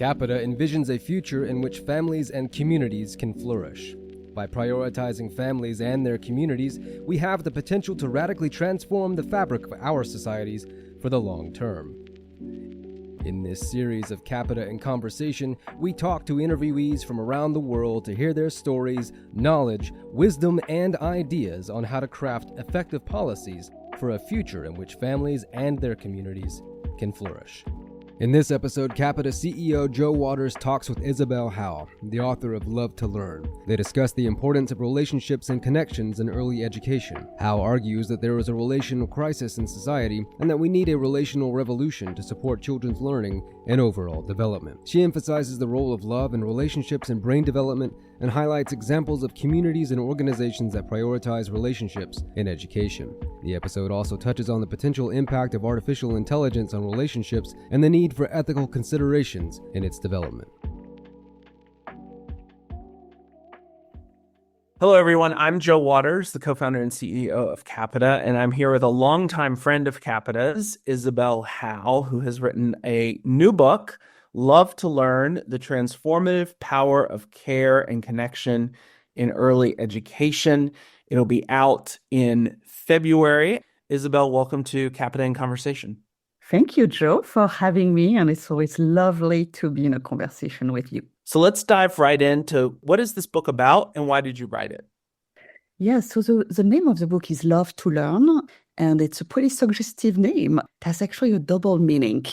Capita envisions a future in which families and communities can flourish. By prioritizing families and their communities, we have the potential to radically transform the fabric of our societies for the long term. In this series of Capita In Conversation, we talk to interviewees from around the world to hear their stories, knowledge, wisdom, and ideas on how to craft effective policies for a future in which families and their communities can flourish. In this episode, Capita CEO Joe Waters talks with Isabelle Hau, the author of Love to Learn. They discuss the importance of relationships and connections in early education. Hau argues that there is a relational crisis in society and that we need a relational revolution to support children's learning and overall development. She emphasizes the role of love and relationships in brain development and highlights examples of communities and organizations that prioritize relationships in education. The episode also touches on the potential impact of artificial intelligence on relationships and the need for ethical considerations in its development. Hello, everyone. I'm Joe Waters, the co-founder and CEO of Capita, and I'm here with a longtime friend of Capita's, Isabelle Hau, who has written a new book, Love to Learn, The Transformative Power of Care and Connection in Early Education. It'll be out in February. Isabelle, welcome to Capita In Conversation. Thank you, Joe, for having me, and it's always lovely to be in a conversation with you. So let's dive right into what is this book about and why did you write it? Yes, so the name of the book is Love to Learn, and it's a pretty suggestive name. It has actually a double meaning.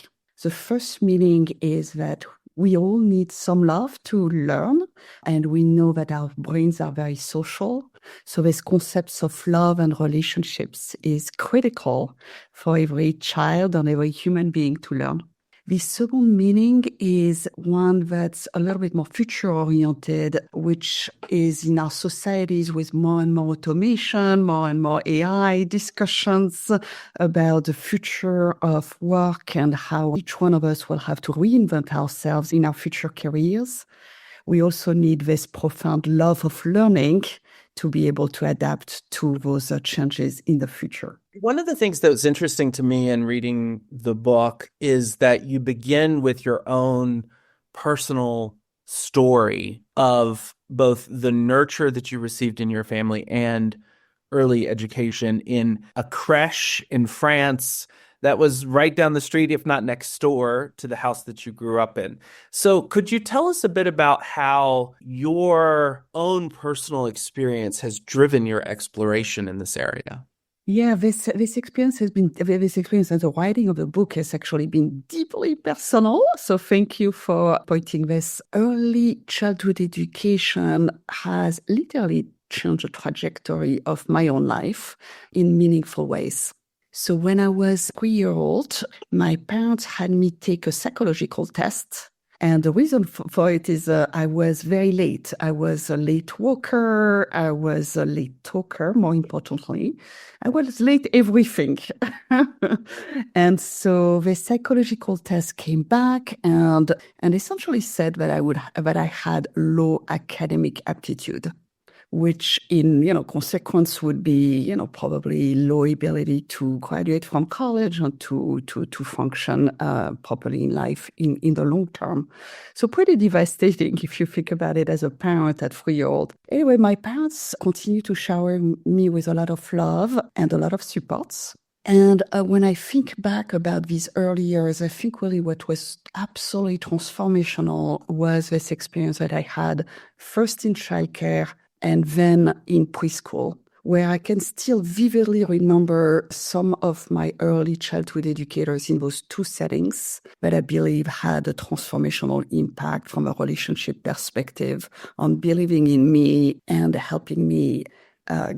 The first meaning is that we all need some love to learn, and we know that our brains are very social. So this concepts of love and relationships is critical for every child and every human being to learn. The second meaning is one that's a little bit more future-oriented, which is in our societies with more and more automation, more and more AI discussions about the future of work and how each one of us will have to reinvent ourselves in our future careers. We also need this profound love of learning to be able to adapt to those changes in the future. One of the things that was interesting to me in reading the book is that you begin with your own personal story of both the nurture that you received in your family and early education in a crèche in France that was right down the street, if not next door, to the house that you grew up in. So could you tell us a bit about how your own personal experience has driven your exploration in this area? Yeah, this experience and the writing of the book has actually been deeply personal. So thank you for pointing this. Early childhood education has literally changed the trajectory of my own life in meaningful ways. So when I was 3-year-old, my parents had me take a psychological test. And the reason for it is I was very late. I was a late walker. I was a late talker, more importantly. I was late everything. And so the psychological test came back and essentially said that I had low academic aptitude, which in, consequence would be, probably low ability to graduate from college and to function properly in life in the long term. So pretty devastating if you think about it as a parent at 3-year-old. Anyway, my parents continue to shower me with a lot of love and a lot of supports. And when I think back about these early years, I think really what was absolutely transformational was this experience that I had first in childcare and then in preschool, where I can still vividly remember some of my early childhood educators in those two settings that I believe had a transformational impact from a relationship perspective on believing in me and helping me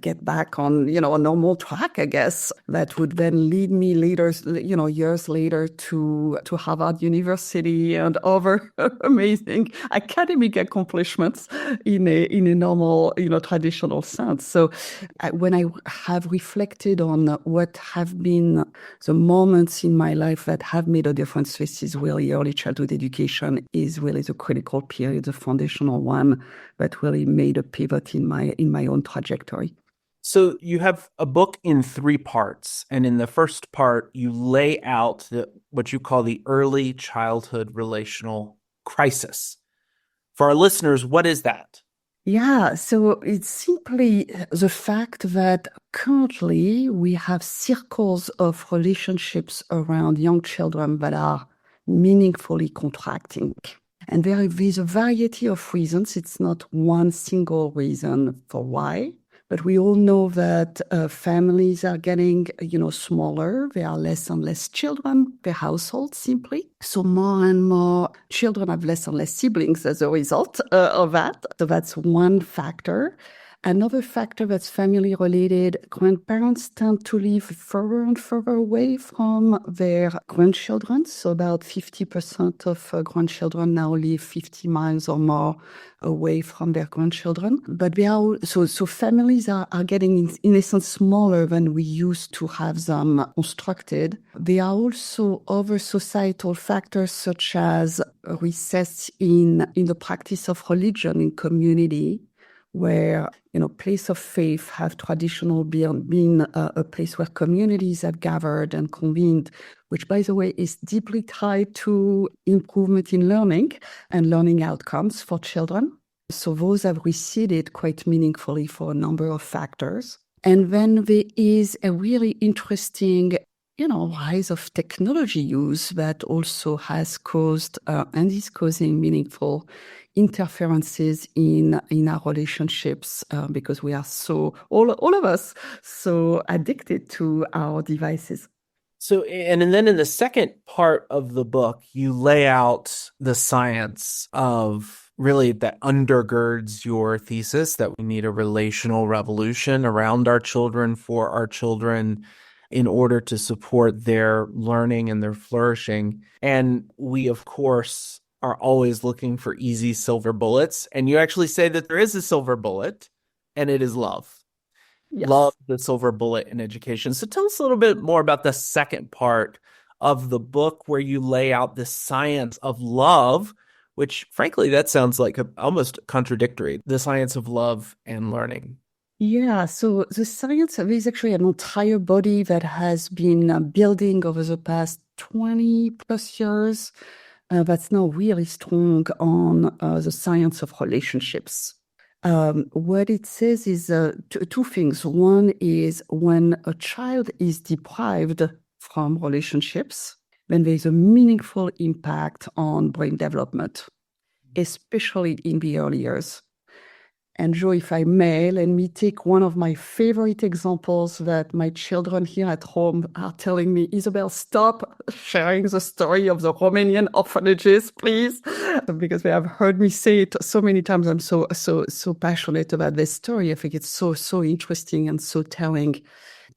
get back on, a normal track, I guess, that would then lead me later, years later to Harvard University and other amazing academic accomplishments in a normal, traditional sense. So when I have reflected on what have been the moments in my life that have made a difference, this is really early childhood education is really the critical period, the foundational one that really made a pivot in my own trajectory. So you have a book in 3 parts, and in the first part, you lay out what you call the early childhood relational crisis. For our listeners, what is that? Yeah, so it's simply the fact that currently we have circles of relationships around young children that are meaningfully contracting. And there is a variety of reasons. It's not one single reason for why. But we all know that families are getting, smaller. There are less and less children per household, simply. So more and more children have less and less siblings as a result of that. So that's one factor. Another factor that's family related, grandparents tend to live further and further away from their grandchildren. So about 50% of grandchildren now live 50 miles or more away from their grandchildren. But they are so families are getting in essence smaller than we used to have them constructed. There are also other societal factors such as recess in the practice of religion in community, where, place of faith have traditionally been a place where communities have gathered and convened, which, by the way, is deeply tied to improvement in learning and learning outcomes for children. So those have receded quite meaningfully for a number of factors. And then there is a really interesting rise of technology use that also has caused and is causing meaningful interferences in our relationships because we are all of us so addicted to our devices. So, and then in the second part of the book, you lay out the science of really that undergirds your thesis that we need a relational revolution around our children, for our children, in order to support their learning and their flourishing. And we, of course, are always looking for easy silver bullets. And you actually say that there is a silver bullet, and it is love. Yes. Love, the silver bullet in education. So tell us a little bit more about the second part of the book, where you lay out the science of love, which frankly, that sounds like almost contradictory, the science of love and learning. Yeah, so the science is actually an entire body that has been building over the past 20 plus years that's now really strong on the science of relationships. What it says is two things. One is when a child is deprived from relationships, then there's a meaningful impact on brain development, especially in the early years. And Joe, if I may, let me take one of my favorite examples that my children here at home are telling me, Isabelle, stop sharing the story of the Romanian orphanages, please, because they have heard me say it so many times. I'm so passionate about this story. I think it's so interesting and so telling.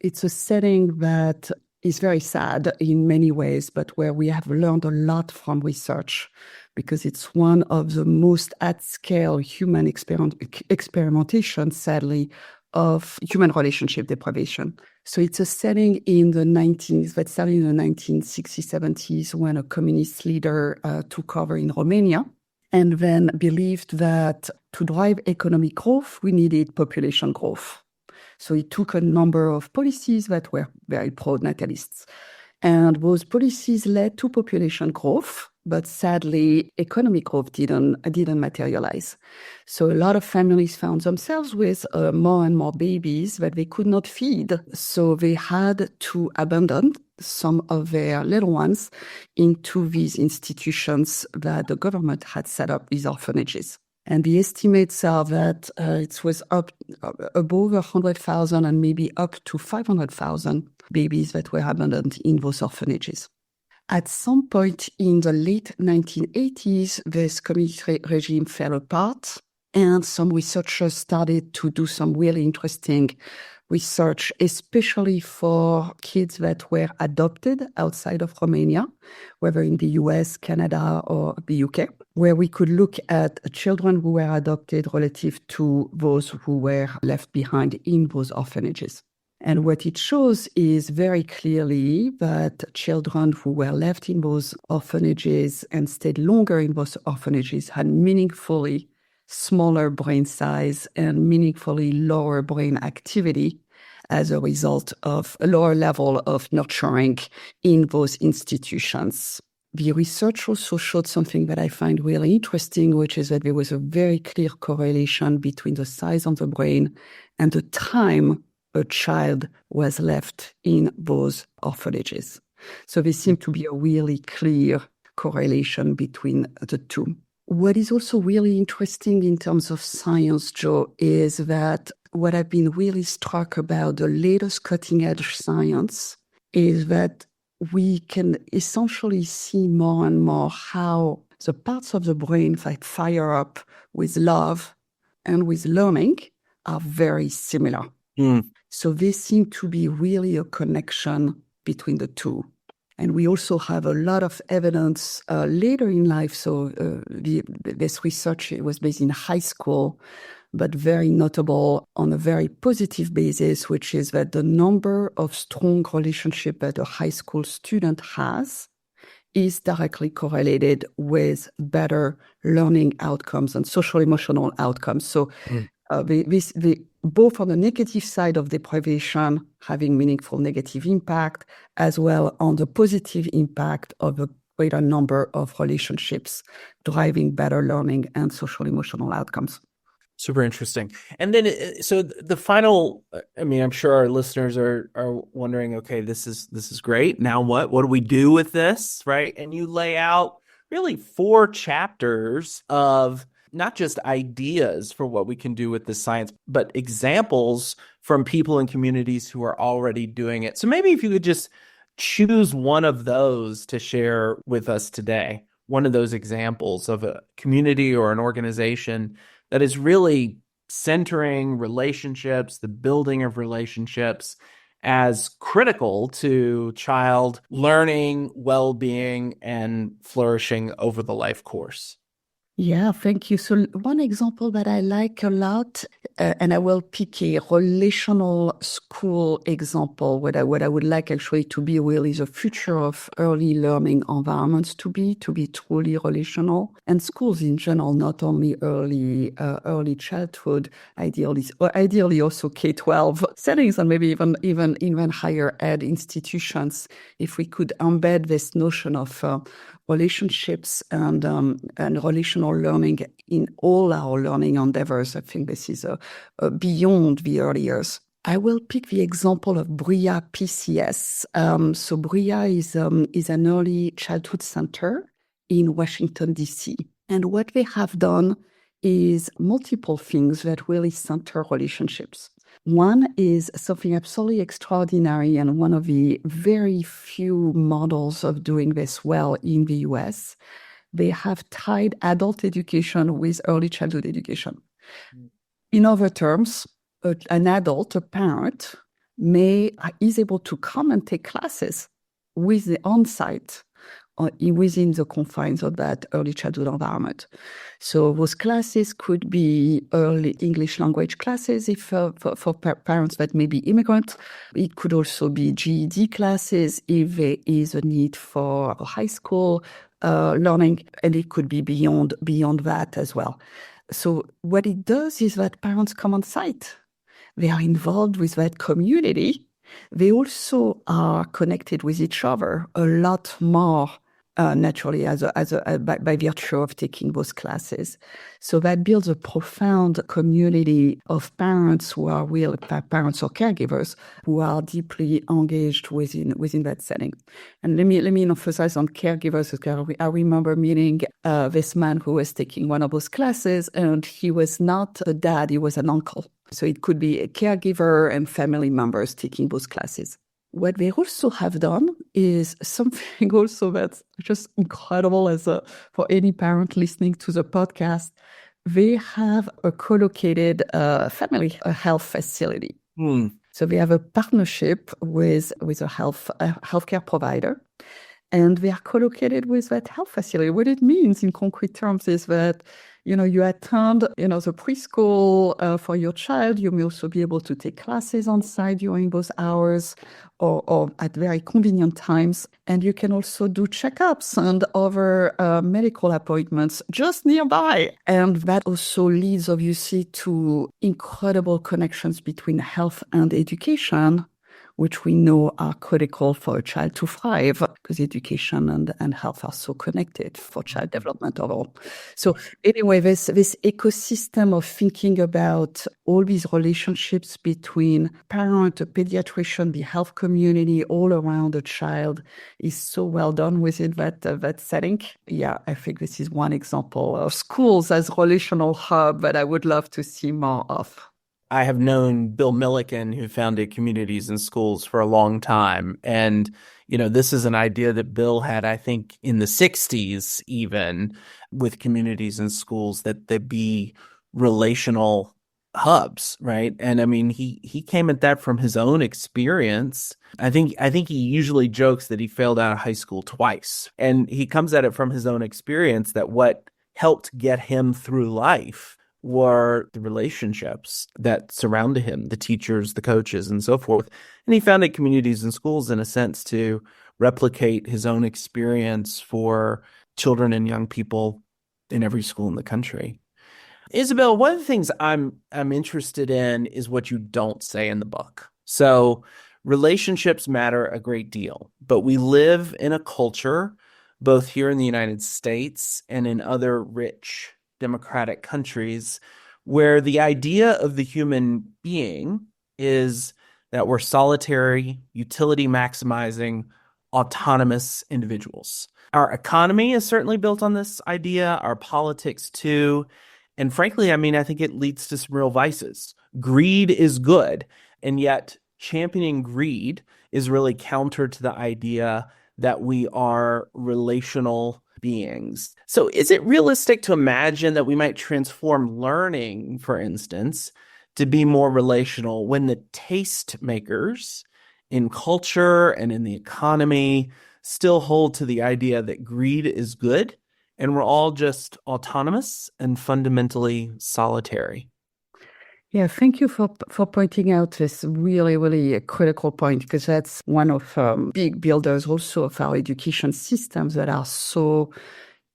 It's a setting that is very sad in many ways, but where we have learned a lot from research, because it's one of the most at-scale human experimentation, sadly, of human relationship deprivation. So it's a setting in the 1960s, that started in the 1960s, 70s, when a communist leader took over in Romania, and then believed that to drive economic growth, we needed population growth. So he took a number of policies that were very pro-natalists. And those policies led to population growth, but sadly, economic growth didn't materialize. So a lot of families found themselves with more and more babies that they could not feed. So they had to abandon some of their little ones into these institutions that the government had set up, these orphanages. And the estimates are that it was up above 100,000 and maybe up to 500,000 babies that were abandoned in those orphanages. At some point in the late 1980s, this communist regime fell apart, and some researchers started to do some really interesting research, especially for kids that were adopted outside of Romania, whether in the US, Canada, or the UK, where we could look at children who were adopted relative to those who were left behind in those orphanages. And what it shows is very clearly that children who were left in those orphanages and stayed longer in those orphanages had meaningfully smaller brain size and meaningfully lower brain activity as a result of a lower level of nurturing in those institutions. The research also showed something that I find really interesting, which is that there was a very clear correlation between the size of the brain and the time a child was left in those orphanages. So there seemed to be a really clear correlation between the two. What is also really interesting in terms of science, Joe, is that what I've been really struck about the latest cutting edge science is that we can essentially see more and more how the parts of the brain that fire up with love and with learning are very similar. So there seems to be really a connection between the two. And we also have a lot of evidence later in life. So this research was based in high school, but very notable on a very positive basis, which is that the number of strong relationships that a high school student has is directly correlated with better learning outcomes and social emotional outcomes. So both on the negative side of deprivation, having meaningful negative impact, as well on the positive impact of a greater number of relationships driving better learning and social emotional outcomes. Super interesting. And then, so the final, I mean, I'm sure our listeners are wondering, okay, this is great. Now what do we do with this, right? And you lay out really 4 chapters of not just ideas for what we can do with this science, but examples from people and communities who are already doing it. So maybe if you could just choose one of those to share with us today, one of those examples of a community or an organization that is really centering relationships, the building of relationships as critical to child learning, well-being, and flourishing over the life course. Yeah, thank you. So one example that I like a lot, and I will pick a relational school example, what I would like actually to be really the future of early learning environments to be truly relational. And schools in general, not only early childhood, ideally also K-12 settings and maybe even higher ed institutions, if we could embed this notion of relationships and relational learning in all our learning endeavors. I think this is beyond the early years. I will pick the example of BRIA PCS. So BRIA is an early childhood center in Washington, D.C. And what they have done is multiple things that really center relationships. One is something absolutely extraordinary and one of the very few models of doing this well in the US. They have tied adult education with early childhood education. In other terms, an adult, a parent, is able to come and take classes with the on-site within the confines of that early childhood environment. So those classes could be early English language classes if for parents that may be immigrant. It could also be GED classes if there is a need for high school learning, and it could be beyond that as well. So what it does is that parents come on site. They are involved with that community. They also are connected with each other a lot more naturally by virtue of taking those classes. So that builds a profound community of parents who are real parents or caregivers who are deeply engaged within that setting. And let me emphasize on caregivers. I remember meeting this man who was taking one of those classes, and he was not a dad, he was an uncle. So it could be a caregiver and family members taking those classes. What they also have done is something also that's just incredible for any parent listening to the podcast. They have a co-located family health facility. So they have a partnership with a healthcare provider, and they are co-located with that health facility. What it means in concrete terms is that you attend, the preschool for your child. You may also be able to take classes on site during those hours or at very convenient times. And you can also do checkups and other medical appointments just nearby. And that also leads, obviously, to incredible connections between health and education, which we know are critical for a child to thrive. because education and health are so connected for child development overall. So anyway, this ecosystem of thinking about all these relationships between parent, a pediatrician, the health community, all around a child is so well done within that setting. Yeah, I think this is one example of schools as relational hub that I would love to see more of. I have known Bill Milliken, who founded Communities in Schools, for a long time. And, this is an idea that Bill had, I think, in the 60s, even with Communities in Schools, that they be relational hubs, right? And I mean, he came at that from his own experience. I think he usually jokes that he failed out of high school twice. And he comes at it from his own experience that what helped get him through life were the relationships that surrounded him, the teachers, the coaches, and so forth. And he founded Communities in Schools in a sense to replicate his own experience for children and young people in every school in the country. Isabelle, one of the things I'm interested in is what you don't say in the book. So relationships matter a great deal, but we live in a culture, both here in the United States and in other rich democratic countries, where the idea of the human being is that we're solitary, utility maximizing, autonomous individuals. Our economy is certainly built on this idea, our politics too. And frankly, I think it leads to some real vices. Greed is good, and yet championing greed is really counter to the idea that we are relational beings. So is it realistic to imagine that we might transform learning, for instance, to be more relational when the taste makers in culture and in the economy still hold to the idea that greed is good and we're all just autonomous and fundamentally solitary? Yeah, thank you for pointing out this really, really critical point, because that's one of big builders also of our education systems that are so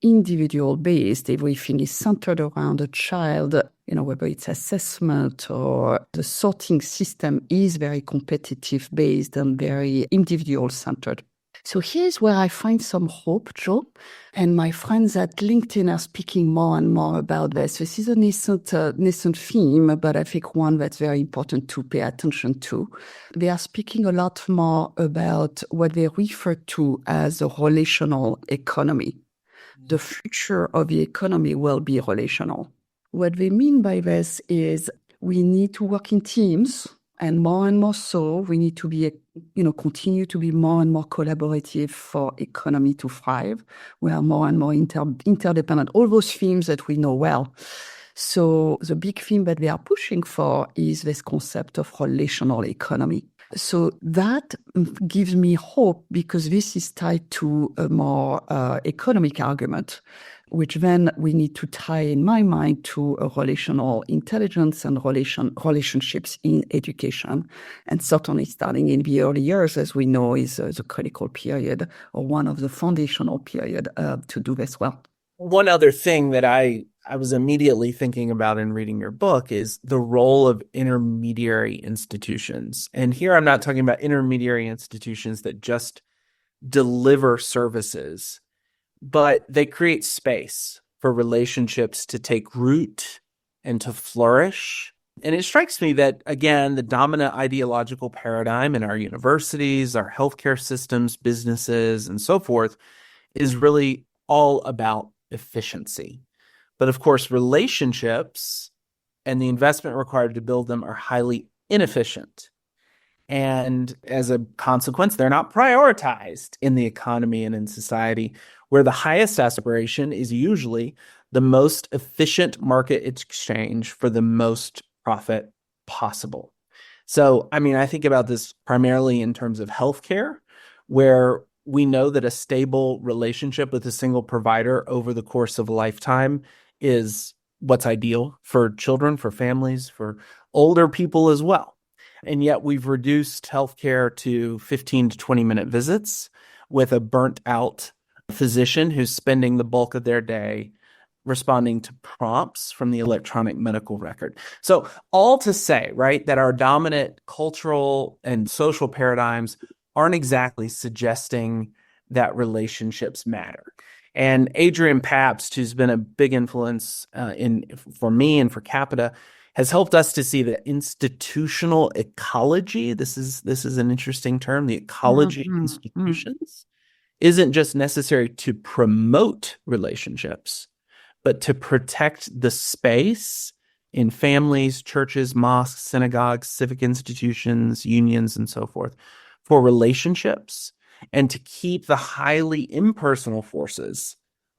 individual based. Everything is centered around a child, whether it's assessment or the sorting system is very competitive based and very individual centered. So here's where I find some hope, Joe. And my friends at LinkedIn are speaking more and more about this. This is a nascent theme, but I think one that's very important to pay attention to. They are speaking a lot more about what they refer to as a relational economy. The future of the economy will be relational. What they mean by this is we need to work in teams, and more so, we need to be, continue to be more and more collaborative for economy to thrive. We are more and more interdependent, all those themes that we know well. So the big theme that they are pushing for is this concept of relational economy. So that gives me hope, because this is tied to a more economic argument, which then we need to tie, in my mind, to a relational intelligence and relationships in education. And certainly starting in the early years, as we know, is the critical period, or one of the foundational period to do this well. One other thing that I was immediately thinking about in reading your book is the role of intermediary institutions. And here I'm not talking about intermediary institutions that just deliver services, but they create space for relationships to take root and to flourish. And it strikes me that, again, the dominant ideological paradigm in our universities, our healthcare systems, businesses, and so forth is really all about efficiency. But of course, relationships and the investment required to build them are highly inefficient. And as a consequence, they're not prioritized in the economy and in society, where the highest aspiration is usually the most efficient market exchange for the most profit possible. So, I think about this primarily in terms of healthcare, where we know that a stable relationship with a single provider over the course of a lifetime is what's ideal for children, for families, for older people as well. And yet we've reduced healthcare to 15 to 20-minute visits with a burnt out physician who's spending the bulk of their day responding to prompts from the electronic medical record. So all to say, right, that our dominant cultural and social paradigms aren't exactly suggesting that relationships matter. And Adrian Pabst, who's been a big influence for me and for Capita, has helped us to see the institutional ecology. This is an interesting term. The ecology of institutions isn't just necessary to promote relationships, but to protect the space in families, churches, mosques, synagogues, civic institutions, unions, and so forth for relationships, and to keep the highly impersonal forces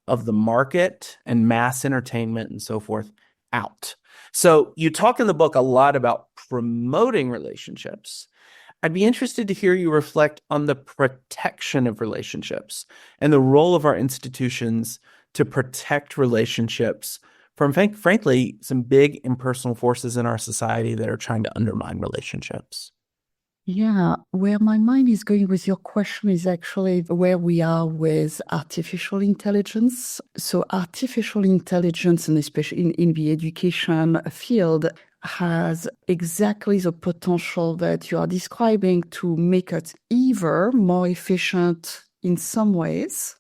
of the market and mass entertainment and so forth out. So you talk in the book a lot about promoting relationships. I'd be interested to hear you reflect on the protection of relationships and the role of our institutions to protect relationships from, frankly, some big impersonal forces in our society that are trying to undermine relationships. Yeah, where my mind is going with your question is actually where we are with artificial intelligence. So artificial intelligence, and especially in the education field, has exactly the potential that you are describing to make us either more efficient in some ways,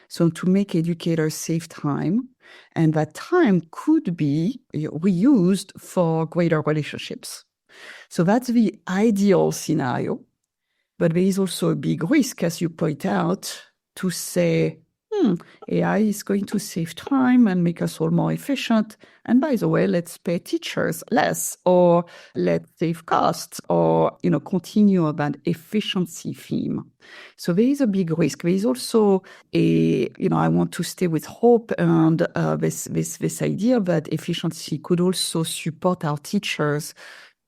so to make educators save time, and that time could be reused for greater relationships. So that's the ideal scenario. But there is also a big risk, as you point out, to say, AI is going to save time and make us all more efficient. And by the way, let's pay teachers less, or let's save costs, or, continue on that efficiency theme. So there is a big risk. There is also I want to stay with hope and this idea that efficiency could also support our teachers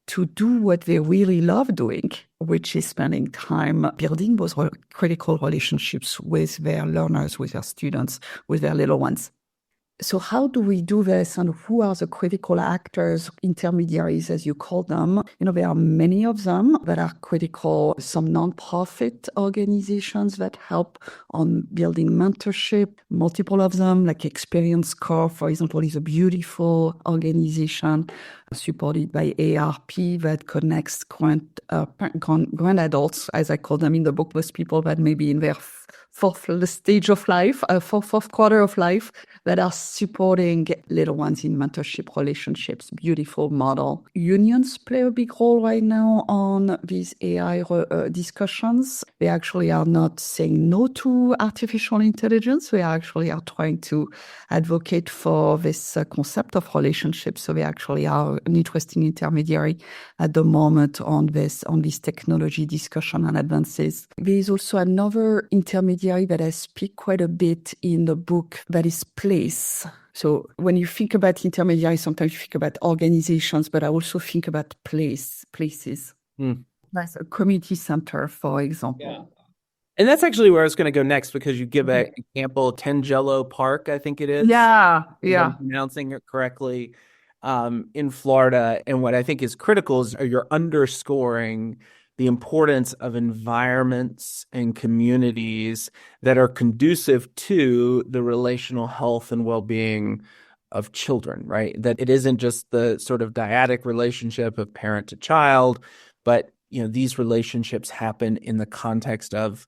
to do what they really love doing, which is spending time building those critical relationships with their learners, with their students, with their little ones. So how do we do this, and who are the critical actors, intermediaries, as you call them? There are many of them that are critical. Some nonprofit organizations that help on building mentorship. Multiple of them, like Experience Corps, for example, is a beautiful organization supported by ARP that connects grand adults, as I call them in the book, those people that may be in their fourth stage of life, fourth quarter of life, that are supporting little ones in mentorship relationships. Beautiful model. Unions play a big role right now on these AI discussions. They actually are not saying no to artificial intelligence. They actually are trying to advocate for this concept of relationships. So they actually are an interesting intermediary at the moment on this technology discussion and advances. There is also another intermediary that I speak quite a bit in the book, that is place. So when you think about intermediaries, sometimes you think about organizations, but I also think about places. That's a community center, for example. Yeah. And that's actually where I was going to go next, because you give an example, Tangelo Park, I think it is. Yeah. If I'm pronouncing it correctly, in Florida. And what I think is critical is you're underscoring the importance of environments and communities that are conducive to the relational health and well-being of children, right? That it isn't just the sort of dyadic relationship of parent to child, but these relationships happen in the context of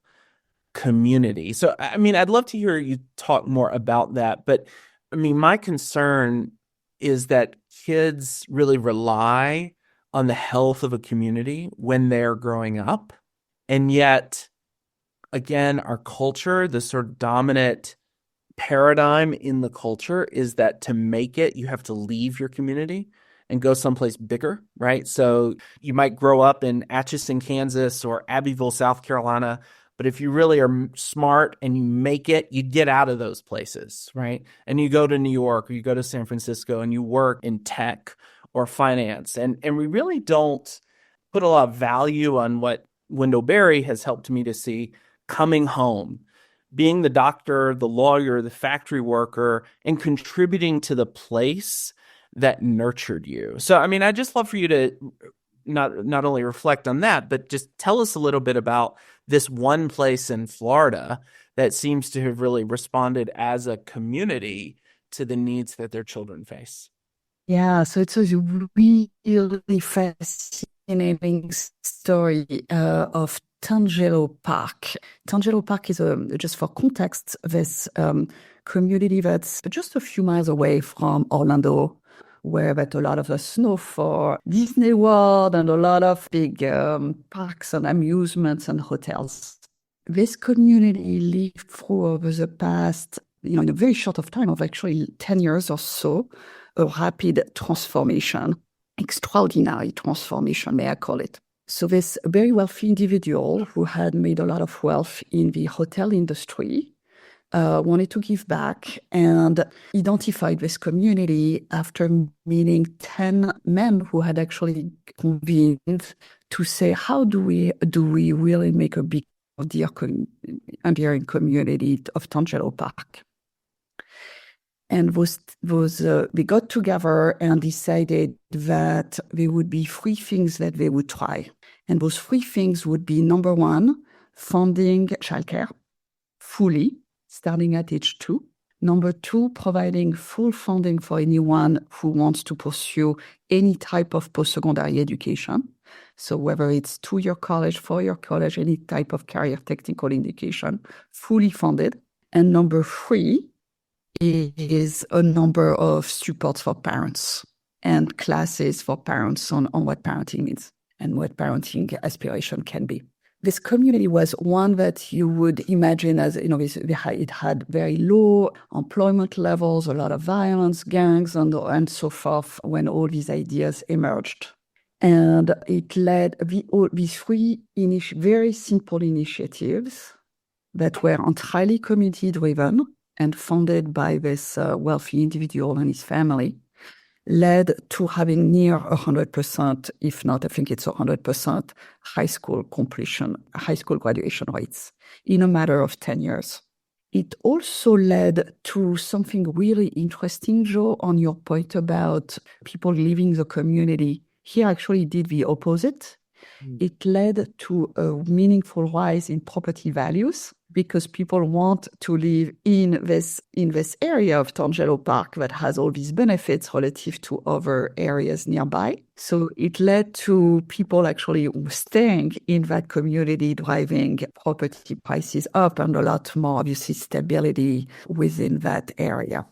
community. So, I'd love to hear you talk more about that. But my concern is that kids really rely on the health of a community when they're growing up. And yet, again, our culture, the sort of dominant paradigm in the culture is that to make it, you have to leave your community and go someplace bigger, right? So you might grow up in Atchison, Kansas, or Abbeville, South Carolina, but if you really are smart and you make it, you get out of those places, right? And you go to New York, or you go to San Francisco, and you work in tech or finance. And we really don't put a lot of value on what Wendell Berry has helped me to see: coming home, being the doctor, the lawyer, the factory worker, and contributing to the place that nurtured you. So, I'd just love for you to not only reflect on that, but just tell us a little bit about this one place in Florida that seems to have really responded as a community to the needs that their children face. Yeah, so it was really fascinating fascinating story of Tangelo Park. Tangelo Park is, just for context, this community that's just a few miles away from Orlando, where that a lot of us know for Disney World and a lot of big parks and amusements and hotels. This community lived through over the past, in a very short of time of actually 10 years or so, a rapid transformation, extraordinary transformation, may I call it. So this very wealthy individual who had made a lot of wealth in the hotel industry wanted to give back and identified this community after meeting 10 men who had actually convened to say, how do we really make a big enduring community of Tangelo Park? And they got together and decided that there would be 3 things that they would try. And those 3 things would be, number 1, funding childcare fully, starting at age 2. Number 2, providing full funding for anyone who wants to pursue any type of post-secondary education. So whether it's 2-year college, 4-year college, any type of career technical education, fully funded. And number 3 is a number of supports for parents and classes for parents on what parenting means and what parenting aspiration can be. This community was one that you would imagine as, it had very low employment levels, a lot of violence, gangs, and so forth when all these ideas emerged. And it led these 3 very simple initiatives that were entirely community-driven and funded by this wealthy individual and his family, led to having near 100%, if not, I think it's 100%, high school graduation rates in a matter of 10 years. It also led to something really interesting, Joe, on your point about people leaving the community. Here actually did the opposite. It led to a meaningful rise in property values because people want to live in this area of Tangelo Park that has all these benefits relative to other areas nearby. So it led to people actually staying in that community, driving property prices up and a lot more, obviously, stability within that area.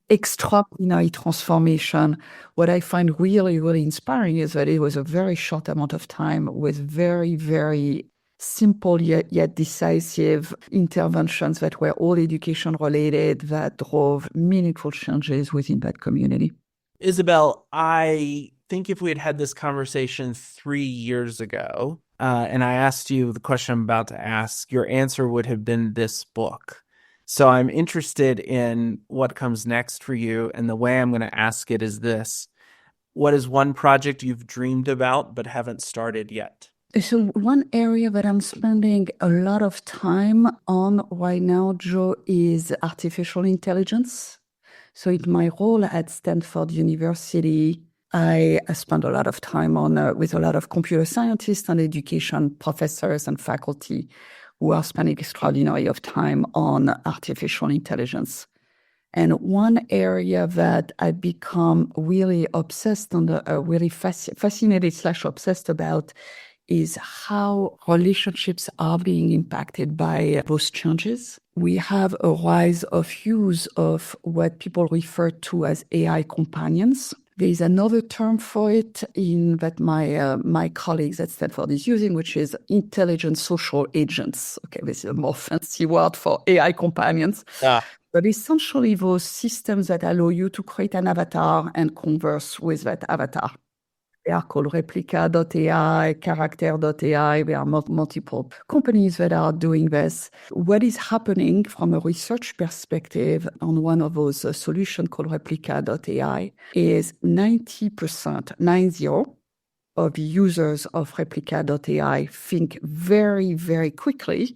Extraordinary transformation. What I find really, really inspiring is that it was a very short amount of time with very, very simple yet decisive interventions that were all education related that drove meaningful changes within that community. Isabelle, I think if we had had this conversation 3 years ago, and I asked you the question I'm about to ask, your answer would have been this book. So I'm interested in what comes next for you, and the way I'm going to ask it is this. What is one project you've dreamed about but haven't started yet? So one area that I'm spending a lot of time on right now, Joe, is artificial intelligence. So in my role at Stanford University, I spend a lot of time with a lot of computer scientists and education professors and faculty who are spending extraordinary of time on artificial intelligence. And one area that I've become really obsessed and really fascinated / obsessed about is how relationships are being impacted by those changes. We have a rise of use of what people refer to as AI companions. There is another term for it that my colleagues at Stanford is using, which is intelligent social agents. Okay, this is a more fancy word for AI companions. But essentially those systems that allow you to create an avatar and converse with that avatar. They are called Replica.ai, Character.ai. There are multiple companies that are doing this. What is happening from a research perspective on one of those solutions called Replica.ai is 90%, 90, of users of Replica.ai think very, very quickly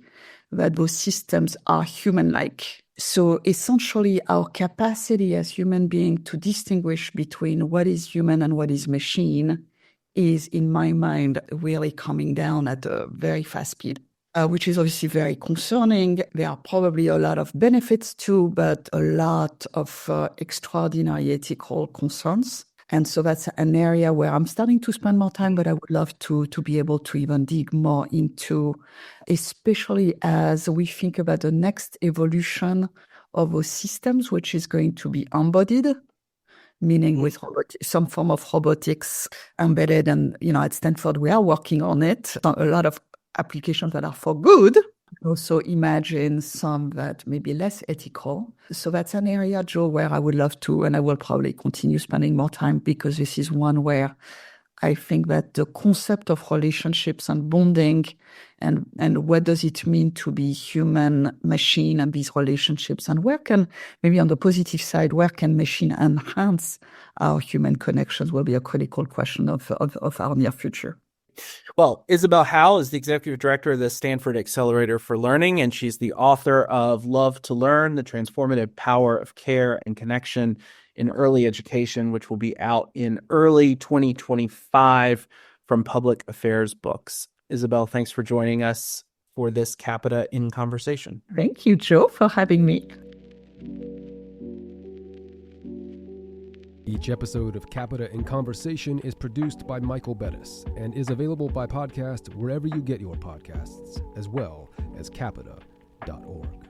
that those systems are human-like. So essentially, our capacity as human beings to distinguish between what is human and what is machine is, in my mind, really coming down at a very fast speed, which is obviously very concerning. There are probably a lot of benefits too, but a lot of extraordinary ethical concerns. And so that's an area where I'm starting to spend more time, but I would love to be able to even dig more into, especially as we think about the next evolution of those systems, which is going to be embodied, meaning with some form of robotics embedded. And, at Stanford, we are working on it. A lot of applications that are for good. Also imagine some that may be less ethical. So that's an area, Joe, where I would love to, and I will probably continue spending more time, because this is one where I think that the concept of relationships and bonding and what does it mean to be human machine and these relationships, and where can, maybe on the positive side, where can machine enhance our human connections will be a critical question of our near future. Well, Isabelle Hau is the executive director of the Stanford Accelerator for Learning, and she's the author of Love to Learn, The Transformative Power of Care and Connection in Early Education, which will be out in early 2025 from Public Affairs Books. Isabelle, thanks for joining us for this Capita In Conversation. Thank you, Joe, for having me. Each episode of Capita In Conversation is produced by Michael Bettis and is available by podcast wherever you get your podcasts, as well as capita.org.